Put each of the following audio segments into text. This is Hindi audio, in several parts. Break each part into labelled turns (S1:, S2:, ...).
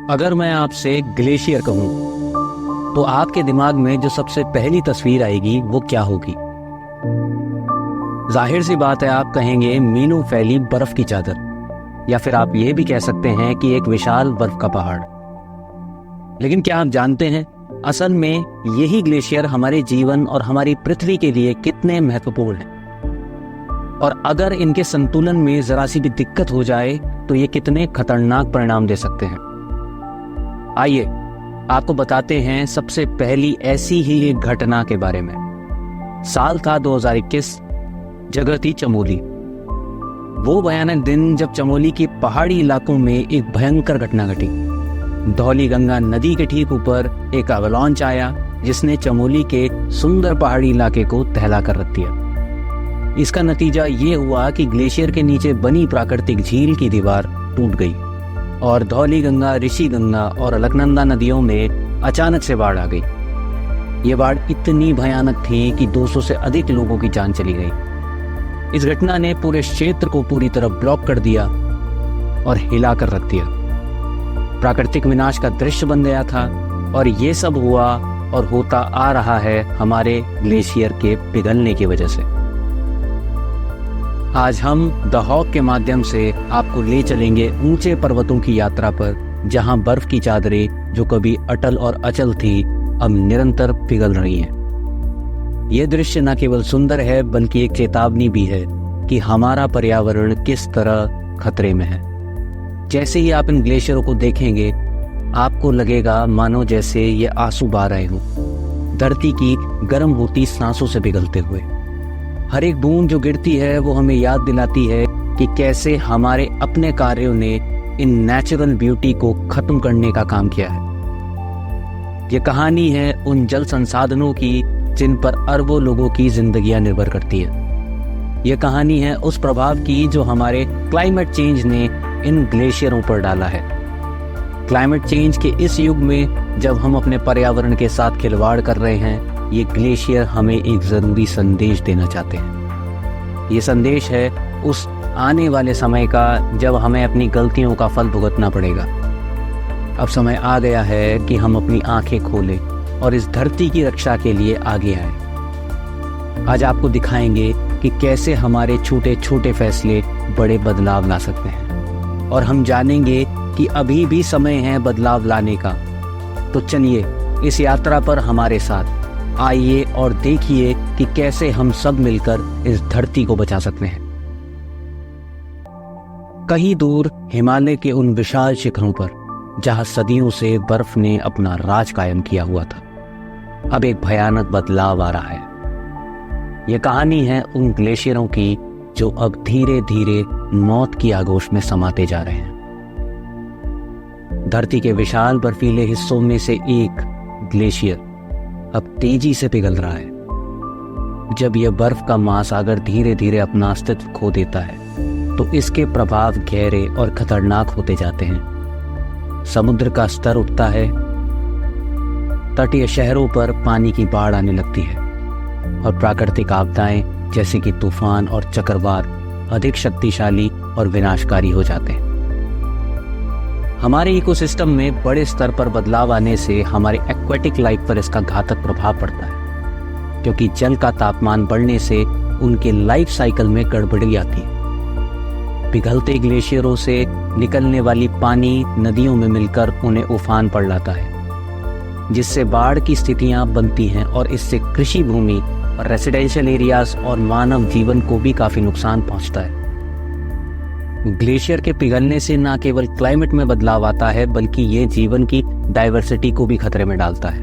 S1: अगर मैं आपसे ग्लेशियर कहूं तो आपके दिमाग में जो सबसे पहली तस्वीर आएगी वो क्या होगी? जाहिर सी बात है, आप कहेंगे मीलों फैली बर्फ की चादर, या फिर आप ये भी कह सकते हैं कि एक विशाल बर्फ का पहाड़। लेकिन क्या आप जानते हैं असल में यही ग्लेशियर हमारे जीवन और हमारी पृथ्वी के लिए कितने महत्वपूर्ण हैं, और अगर इनके संतुलन में जरा सी भी दिक्कत हो जाए तो ये कितने खतरनाक परिणाम दे सकते हैं। आइए आपको बताते हैं सबसे पहली ऐसी ही एक घटना के बारे में। साल था 2021, जगह थी चमोली। वो भयानक दिन जब चमोली के पहाड़ी इलाकों में एक भयंकर घटना घटी। धौली गंगा नदी के ठीक ऊपर एक अवलॉन्च आया जिसने चमोली के सुंदर पहाड़ी इलाके को दहला कर रख दिया। इसका नतीजा ये हुआ कि ग्लेशियर के नीचे बनी प्राकृतिक झील की दीवार टूट गई और धौली गंगा, ऋषि गंगा और अलकनंदा नदियों में अचानक से बाढ़ आ गई। ये बाढ़ इतनी भयानक थी कि 200 से अधिक लोगों की जान चली गई। इस घटना ने पूरे क्षेत्र को पूरी तरह ब्लॉक कर दिया और हिला कर रख दिया। प्राकृतिक विनाश का दृश्य बन गया था, और ये सब हुआ और होता आ रहा है हमारे ग्लेशियर के पिघलने की वजह से। आज हम द हॉक के माध्यम से आपको ले चलेंगे ऊंचे पर्वतों की यात्रा पर, जहां बर्फ की चादरें जो कभी अटल और अचल थी अब निरंतर पिघल रही हैं। यह दृश्य न केवल सुंदर है बल्कि एक चेतावनी भी है कि हमारा पर्यावरण किस तरह खतरे में है। जैसे ही आप इन ग्लेशियरों को देखेंगे आपको लगेगा मानो जैसे ये आंसू बहा रहे हों, धरती की गर्म होती सांसों से पिघलते हुए। हर एक बूंद जो गिरती है वो हमें याद दिलाती है कि कैसे हमारे अपने कार्यों ने इन नेचुरल ब्यूटी को खत्म करने का काम किया है। ये कहानी है उन जल संसाधनों की जिन पर अरबों लोगों की जिंदगियां निर्भर करती है। ये कहानी है उस प्रभाव की जो हमारे क्लाइमेट चेंज ने इन ग्लेशियरों पर डाला है। क्लाइमेट चेंज के इस युग में जब हम अपने पर्यावरण के साथ खिलवाड़ कर रहे हैं, ये ग्लेशियर हमें एक जरूरी संदेश देना चाहते हैं। ये संदेश है उस आने वाले समय का जब हमें अपनी गलतियों का फल भुगतना पड़ेगा। अब समय आ गया है कि हम अपनी आंखें खोलें और इस धरती की रक्षा के लिए आगे आए। आज आपको दिखाएंगे कि कैसे हमारे छोटे छोटे फैसले बड़े बदलाव ला सकते हैं, और हम जानेंगे कि अभी भी समय है बदलाव लाने का। तो चलिए इस यात्रा पर हमारे साथ आइए और देखिए कि कैसे हम सब मिलकर इस धरती को बचा सकते हैं। कहीं दूर हिमालय के उन विशाल शिखरों पर जहां सदियों से बर्फ ने अपना राज कायम किया हुआ था, अब एक भयानक बदलाव आ रहा है। यह कहानी है उन ग्लेशियरों की जो अब धीरे धीरे मौत की आगोश में समाते जा रहे हैं। धरती के विशाल बर्फीले हिस्सों में से एक ग्लेशियर अब तेजी से पिघल रहा है। जब यह बर्फ का महासागर धीरे धीरे अपना अस्तित्व खो देता है तो इसके प्रभाव गहरे और खतरनाक होते जाते हैं। समुद्र का स्तर उठता है, तटीय शहरों पर पानी की बाढ़ आने लगती है, और प्राकृतिक आपदाएं जैसे कि तूफान और चक्रवात अधिक शक्तिशाली और विनाशकारी हो जाते हैं। हमारे इकोसिस्टम में बड़े स्तर पर बदलाव आने से हमारे एक्वेटिक लाइफ पर इसका घातक प्रभाव पड़ता है, क्योंकि जल का तापमान बढ़ने से उनके लाइफ साइकिल में गड़बड़ी आती है। पिघलते ग्लेशियरों से निकलने वाली पानी नदियों में मिलकर उन्हें उफान पड़ लाता है, जिससे बाढ़ की स्थितियां बनती हैं, और इससे कृषि भूमि और रेसिडेंशियल एरियाज और मानव जीवन को भी काफी नुकसान पहुंचता है। ग्लेशियर के पिघलने से न केवल क्लाइमेट में बदलाव आता है बल्कि ये जीवन की डाइवर्सिटी को भी खतरे में डालता है।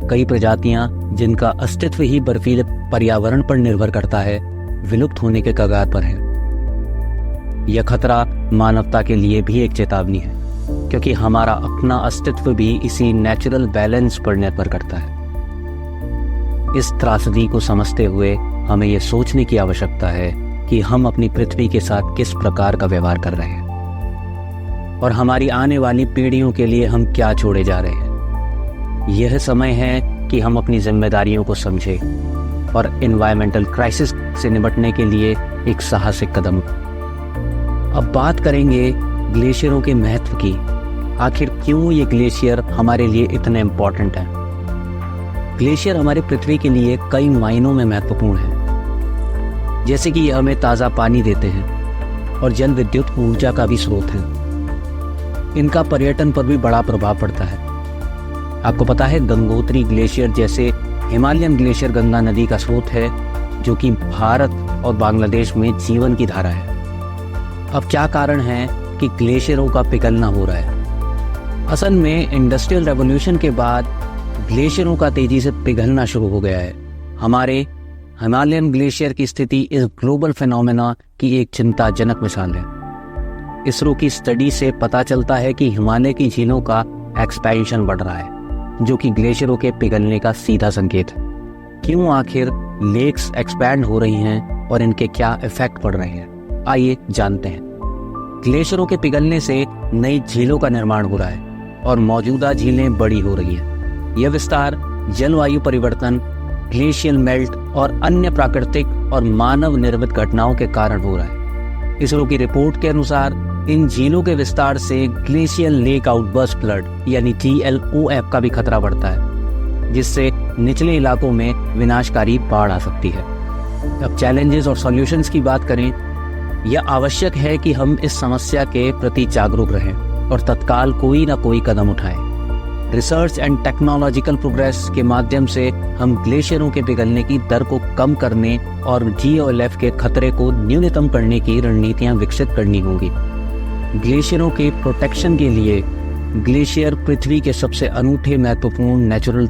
S1: कई प्रजातियां जिनका अस्तित्व ही बर्फीले पर्यावरण पर निर्भर करता है, विलुप्त होने के कगार पर है। यह खतरा मानवता के लिए भी एक चेतावनी है, क्योंकि हमारा अपना अस्तित्व भी इसी नेचुरल बैलेंस पर निर्भर करता है। इस त्रासदी को समझते हुए हमें यह सोचने की आवश्यकता है कि हम अपनी पृथ्वी के साथ किस प्रकार का व्यवहार कर रहे हैं, और हमारी आने वाली पीढ़ियों के लिए हम क्या छोड़े जा रहे हैं। यह समय है कि हम अपनी जिम्मेदारियों को समझें और एनवायरमेंटल क्राइसिस से निपटने के लिए एक साहसिक कदम। अब बात करेंगे ग्लेशियरों के महत्व की आखिर क्यों ये ग्लेशियर हमारे लिए इतने इम्पोर्टेंट हैं? ग्लेशियर हमारे पृथ्वी के लिए कई मायनों में महत्वपूर्ण है, जैसे कि ये हमें ताज़ा पानी देते हैं और जल विद्युत ऊर्जा का भी स्रोत है। इनका पर्यटन पर भी बड़ा प्रभाव पड़ता है। आपको पता है, गंगोत्री ग्लेशियर जैसे हिमालयन ग्लेशियर गंगा नदी का स्रोत है, जो कि भारत और बांग्लादेश में जीवन की धारा है। अब क्या कारण है कि ग्लेशियरों का पिघलना हो रहा है? असल में इंडस्ट्रियल रेवोल्यूशन के बाद ग्लेशियरों का तेजी से पिघलना शुरू हो गया है। हमारे हिमालयन ग्लेशियर की स्थिति इस ग्लोबल फिनोमेना की एक चिंताजनक मिसाल है। इसरो की स्टडी से पता चलता है कि हिमालय की झीलों का एक्सपेंशन बढ़ रहा है, जो कि ग्लेशियरों के पिघलने का सीधा संकेत है। क्यों आखिर लेक्स एक्सपैंड हो रही हैं और इनके क्या इफेक्ट पड़ रहे हैं? आइए जानते हैं। ग्लेशियरों के पिघलने से नई झीलों का निर्माण हो रहा है और मौजूदा झीलें बड़ी हो रही हैं। यह विस्तार जलवायु परिवर्तन, ग्लेशियल मेल्ट और अन्य प्राकृतिक और मानव निर्मित घटनाओं के कारण हो रहा है। इसरो की रिपोर्ट के अनुसार इन झीलों के विस्तार से ग्लेशियल लेक आउटबर्स्ट फ्लड यानी GLOF का भी खतरा बढ़ता है, जिससे निचले इलाकों में विनाशकारी बाढ़ आ सकती है। अब चैलेंजेस और सॉल्यूशंस की बात करें, यह आवश्यक है कि हम इस समस्या के प्रति जागरूक रहें और तत्काल कोई ना कोई कदम उठाएं। रिसर्च एंड टेक्नोलॉजिकल प्रोग्रेस के माध्यम से हम ग्लेशियरों के पिघलने की दर को कम करने और GLOF के खतरे को न्यूनतम करने की रणनीतियां विकसित करनी होंगी। ग्लेशियरों के प्रोटेक्शन के लिए ग्लेशियर पृथ्वी के सबसे अनूठे महत्वपूर्ण नेचुरल